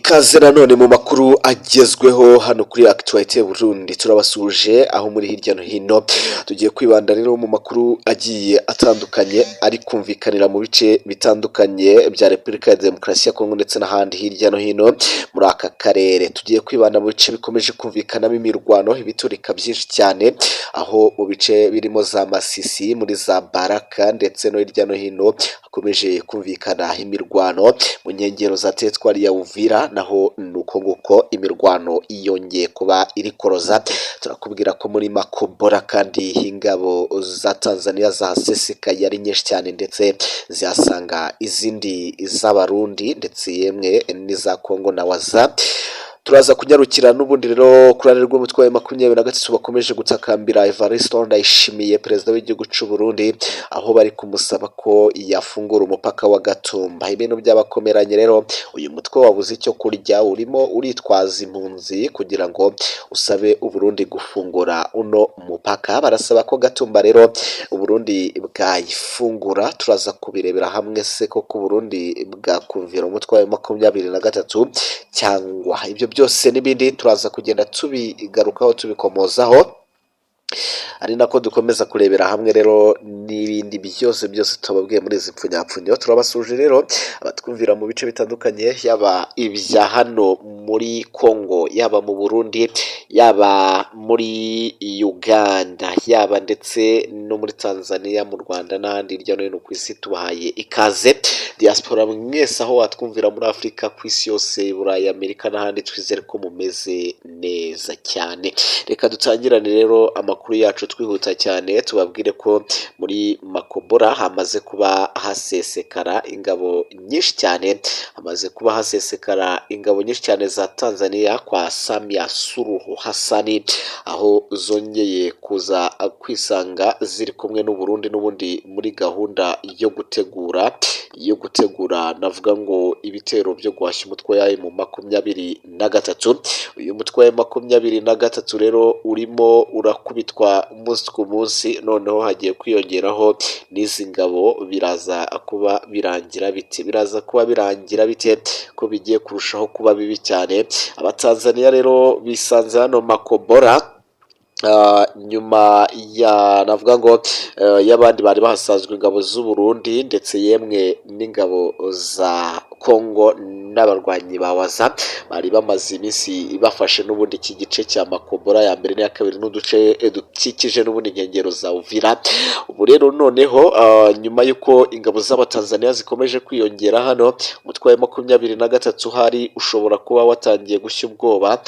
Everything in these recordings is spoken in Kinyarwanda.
Ikaze nanone mu makuru agezweho hano kuri Actualité Burundi, turabasuje aho muri hirya no hino. Tugiye kwibanda rero mu makuru agiye atandukanye ari kumvikanira mu bice bitandukanye bya Repubulika ya Demokarasi ya Kongo ndetse n'ahandi hirya no hino muri aka karere. Tugiye kwibanda mu bice bikomeje kumvikanamo imirwano, ibiturika byinshi cyane, aho mu bice birimo za Masisi, muri za Baraka ndetse no hirya no hino hakomeje kumvikana imirwano mu nkengero za teritwari ya Uvira, naho nuko nguko imirwano yongeye kuba iri koroza. Turakubwira ko muri Makobora kandi ingabo za Tanzania zahasesekaye ari nyinshi cyane, ndetse zihasanga izindi z'Abarundi ndetse yemwe n'iza Kongo na Waza. Turaza kunyarukira n'ubundi rero kurane rw'umutwe wa 23 bakomeje gutakambira Evariste Ndayishimiye, perezida w'igihugu cy'u Burundi, aho bari kumusaba ko yafungura umupaka wa Gatumba. Ibintu byabakomeranye rero, uyu mutwe wabuze icyo kurya, urimo uritwaza impunzi kugira ngo usabe u Burundi gufungura uno mupaka. Barasaba ko Gatumba rero u Burundi bwayifungura. Turaza kubirebera hamwe se ko ku Burundi bwakumvira umutwe wa 23 cyangwa ibyo byose n'ibindi turaza kugenda tubigarukaho tubikomozaho, ari nako dukomeza kurebera hamwe rero n'ibindi byose tubabwiye muri izi mpfunyapfunyo. Turabasuje rero abatwumvira mu bice bitandukanye, yaba ibya hano muri Kongo, yaba mu Burundi, yaba muri Uganda, yaba ndetse no muri Tanzania, mu Rwanda n'ahandi hirya no hino ku isi. Tubahaye ikaze diaspora mwese aho watwumvira muri Afurika, ku isi yose, Burayi, Amerika n'ahandi. Twizere ko mumeze neza cyane. Reka dutangirane rero amakuru yacu twihuta cyane, tubabwire ko muri Makobora hamaze kuba hasesekara ingabo nyinshi cyane, za Tanzania kwa Samia Suluhu Hassan, aho zongeye kuza kwisanga ziri kumwe n'u Burundi n'ubundi muri gahunda yo gutegura navuga ngo ibitero byo guhashya umutwe yayi mu 23. Uyu mutwe wa 23 rero urimo urakubitwa umunsi ku munsi, noneho hagiye kwiyongeraho n'izi ngabo. Biraza kuba birangira bite ko bigiye kurushaho kuba bibi cyane. Abatanzania rero bisanze hano Makobora nyuma ya navuga ngo y'abandi bari bahasanzwe ingabo z'u Burundi ndetse yemwe n'ingabo za Kongo n'abarwanyi ba Waza bari bamaze iminsi bafashe n'ubundi iki gice cya Makobora ya mbere n'iya kabiri n'uduce dukikije n'ubundi nkengero za Uvira. Ubu rero noneho nyuma y'uko ingabo z'Abatanzania zikomeje kwiyongera hano, umutwe wa 23 hari ushobora kuba watangiye gushya ubwoba,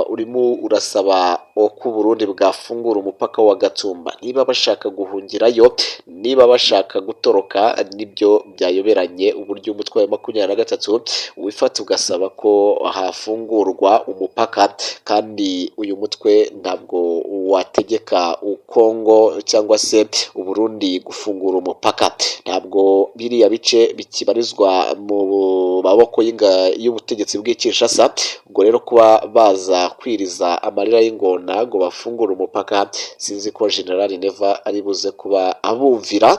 urimo urasaba ko Burundi bwafungura umupaka wa Gatumba. Niba bashaka guhungirayo, niba bashaka gutoroka, nibyo byayoberanye uburyo umutwe wa 23 wifata ugasaba ko hafungurwa umupaka, kandi uyu mutwe ntabwo wategeka Kongo cyangwa se u Burundi gufungura umupaka. Ntabwo biriya bice bikibarizwa mu maboko y'ubutegetsi bw'Kinshasa. Ubwo rero kuba baza kwiriza amarira y'ingona ngo bafungura umupaka, sinzi ko General Neva ari buze kuba abumvira.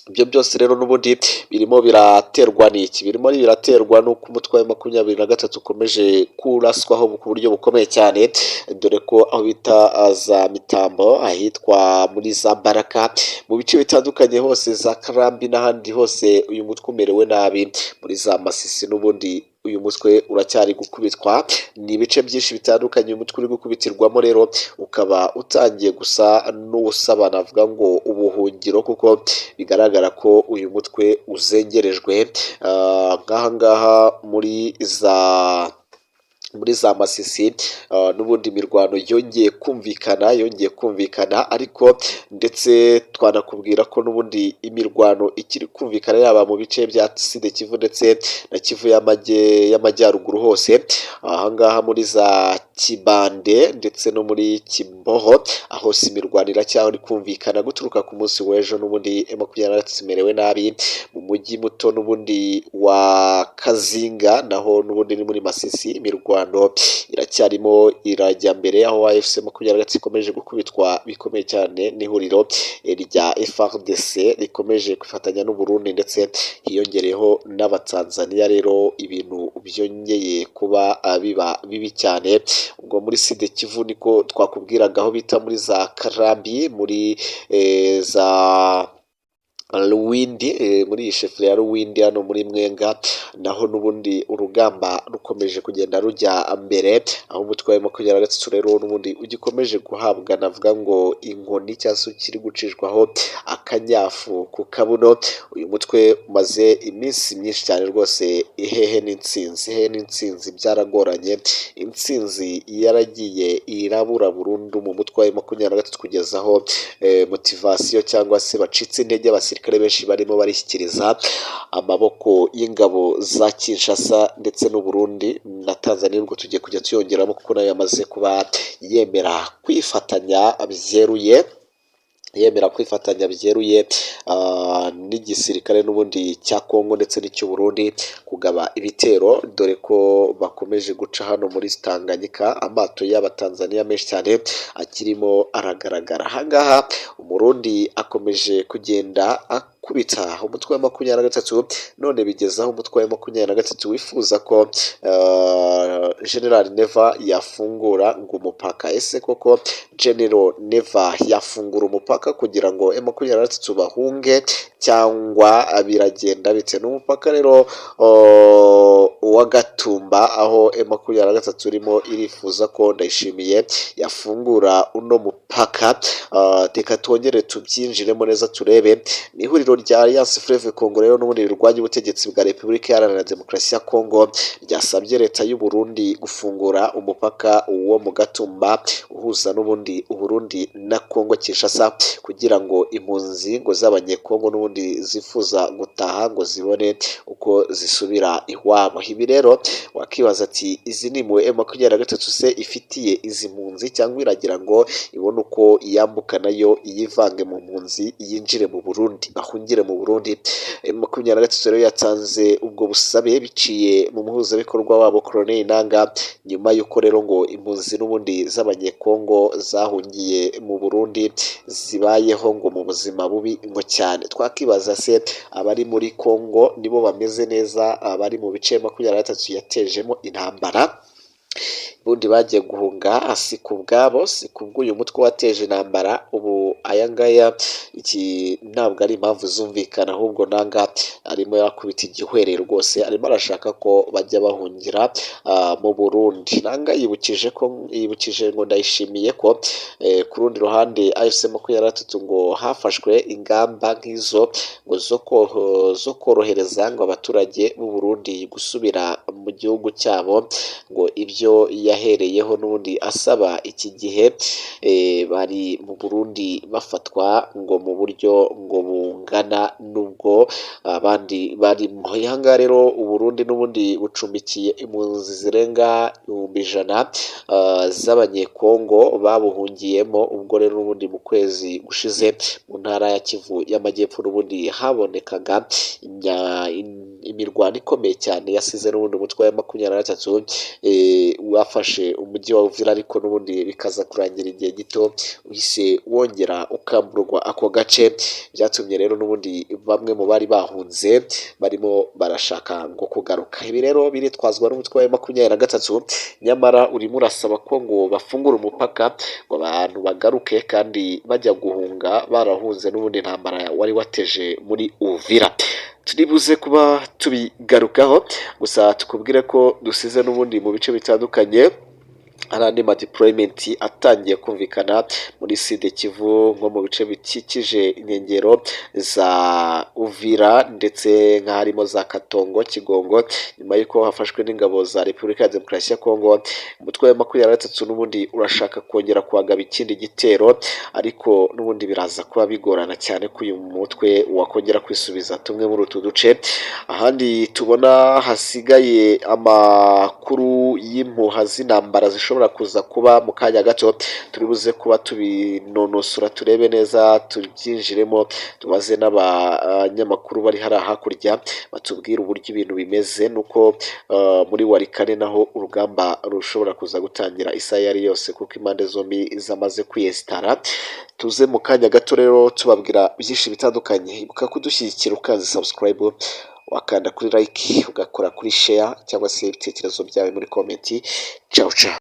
Ibyo byose rero n'ubundi birimo biraterwa n'uko umutwe wa 23 ukomeje kuraswaho ku buryo bukomeye cyane, dore ko aho bita za Mitambo, ahitwa muri za Baraka, mu bice bitandukanye hose, za Karambi n'ahandi hose, uyu mutwe umerewe nabi. Muri za Masisi n'ubundi uyu mutwe uracyari gukubitwa. Ni ibice byinshi bitandukanye uyu mutwe uri gukubitirwamo, rero ukaba utangiye gusa n'usaba navuga ngo ubuhungiro, kuko bigaragara ko uyu mutwe uzengerejwe. Ngaha muri za Masisi n'ubundi mirwano yongeye kumvikana, ariko ndetse twanakubwira ko n'ubundi imirwano ikiri kumvikana yaba mu bice bya Sud Kivu ndetse na Kivu y'amajyaruguru hose. Ahangaha muri za Kibande ndetse no muri Kimboho, aho si imirwano iracyari kumvikana guturuka ku munsi w'ejo. N'ubundi M23 imerewe nabi mu mujyi muto n'ubundi wa Kazinga, naho n'ubundi ni muri Masisi. Imirwano iracyarimo irajya mbere, aho AFC M23 ikomeje gukubitwa bikomeye cyane n'ihuriro rya FARDC rikomeje kwifatanya n'u Burundi, ndetse hiyongereyeho n'Abatanzania. Rero ibintu byongeye kuba biba bibi cyane. Ubwo muri Sud Kivu niko twakubwiraga, aho bita muri za Karambi, muri za Ruwindi, muri iyi sheferi ya Ruwindi hano muri Mwenga, naho n'ubundi urugamba rukomeje kugenda rujya mbere, aho umutwe wa M23 rero n'ubundi ugikomeje guhabwa, navuga ngo inkoni cyangwa se kiri gucishwaho akanyafu ku kabuno. Uyu mutwe umaze iminsi myinshi cyane rwose hehe n'intsinzi byaragoranye. Intsinzi yaragiye irabura burundu mu mutwe wa M23 kugeza aho motivasiyo cyangwa se bacitse intege. Abasirikare benshi barimo barishyikiriza amaboko y'ingabo za Kinshasa ndetse n'u Burundi na Tanzania. Ubwo tugiye kujya tuyongeramo kuko nayo yamaze kuba yemera kwifatanya byeruye n'igisirikare n'ubundi cya Kongo ndetse n'icy'u Burundi kugaba ibitero, dore ko bakomeje guca hano muri Tanganyika. Amato y'Abatanzania menshi cyane akirimo aragaragara. Ahangaha Umurundi akomeje kugenda kubita umutwe wa M23, none bigezaho umutwe wa M23 wifuza ko General Neva yafungura ngo umupaka. Ese koko General Neva yafungura umupaka kugira ngo M23 bahunge cyangwa biragenda bite? N'umupaka rero wa Gatumba, aho M23 irimo irifuza ko Ndayishimiye yafungura uno mupaka. Reka twongere tubyinjiremo neza turebe. Ni ihuriro rya Alliance Fleuve Congo rero n'ubundi rirwanya ubutegetsi bwa Repubulika Iharanira Demokarasi ya Kongo ryasabye leta y'u Burundi gufungura umupaka wo mu Gatumba uhuza n'ubundi u Burundi na Kongo Kinshasa, kugira ngo impunzi ngo z'abanyekongo n'ubundi zifuza gutaha ngo zibone uko zisubira iwabo. Ibi rero wakibaza ati izi ni mu M23 se ifitiye izi mpunzi, cyangwa iragira ngo ibone uko yambuka nayo iyivange mu mpunzi yinjire mu Burundi, bahungire mu Burundi? M23 rero yatanze ubwo busabe biciye mu muhuzabikorwa wabo Colonel Nanga, nyuma y'uko rero ngo impunzi n'ubundi z'abanyekongo zahungiye mu Burundi zibayeho ngo mu buzima bubi ngo cyane. Twakibaza se abari muri Kongo nibo bameze neza, abari mu bice M23 yatejemo intambara ubundi bagiye guhunga si ku bwabo, si kubw'uyu mutwe wateje intambara? Ubu aya ngaya iki ntabwo ari impamvu zumvikana, ahubwo Nanga arimo yakubita igihwere rwose, arimo arashaka ko bajya bahungira mu Burundi. Nanga yibukije ngo Ndayishimiye ko ku rundi ruhande AFC M23 ngo hafashwe ingamba nk'izo ngo zo korohereza ngo abaturage b'u Burundi gusubira mu gihugu cyabo, ngo ibyo yahereyeho n'ubundi asaba iki gihe bari mu Burundi bafatwa ngo mu buryo ngo bungana n'ubwo abandi barimo. Ahangaha rero u Burundi n'ubundi bucumbikiye impunzi zirenga 100,000 z'abanyekongo babuhungiyemo. Ubwo rero n'ubundi mu kwezi gushize mu ntara ya Kivu y'Amajyepfo n'ubundi habonekaga imirwano ikomeye cyane yasize n'ubundi umutwe wa M23 wafashe umujyi wa Uvira, ariko n'ubundi bikaza kurangira igihe gito uhise wongera ukamburwa ako gace. Byatumye rero n'ubundi bamwe mu bari bahunze barimo barashaka ngo kugaruka. Ibi rero biritwazwa n'umutwe wa M23, nyamara urimo urasaba ko ngo bafungura umupaka ngo abantu bagaruke, kandi bajya guhunga barahunze n'ubundi intambara wari wateje muri Uvira. Turibuze kuba tubigarukaho, gusa tukubwire ko dusize n'ubundi mu bice bitandukanye hari andi deployment atangiye kumvikana muri Sud Kivu, nko mu bice bikikije inkengero za Uvira ndetse nk'harimo za Katongo, Kigongo, nyuma y'uko hafashwe n'ingabo za Repubulika ya Demokarasi ya Kongo. Umutwe wa M23 n'ubundi urashaka kongera kuhagaba ikindi gitero, ariko n'ubundi biraza kuba bigorana cyane ko uyu mutwe wakongera kwisubiza tumwe muri utu duce. Ahandi tubona hasigaye amakuru y'impuha z'intambara zishobora bishobora kuza kuba mu kanya gato, turi buze kuba tubinonosora turebe neza tubyinjiremo, tubaze n'abanyamakuru bari hariya hakurya batubwire uburyo ibintu bimeze, nuko muri Warikare naho urugamba rushobora kuza gutangira isaha iyo ari yose kuko impande zombi zamaze kwiyesitara. Tuze mu kanya gato rero tubabwira byinshi bitandukanye, ibuka kudushyigikira ukanze subscribe, wakanda kuri like, ugakora kuri share cyangwa se ibitekerezo byawe muri komenti. Ciao ciao.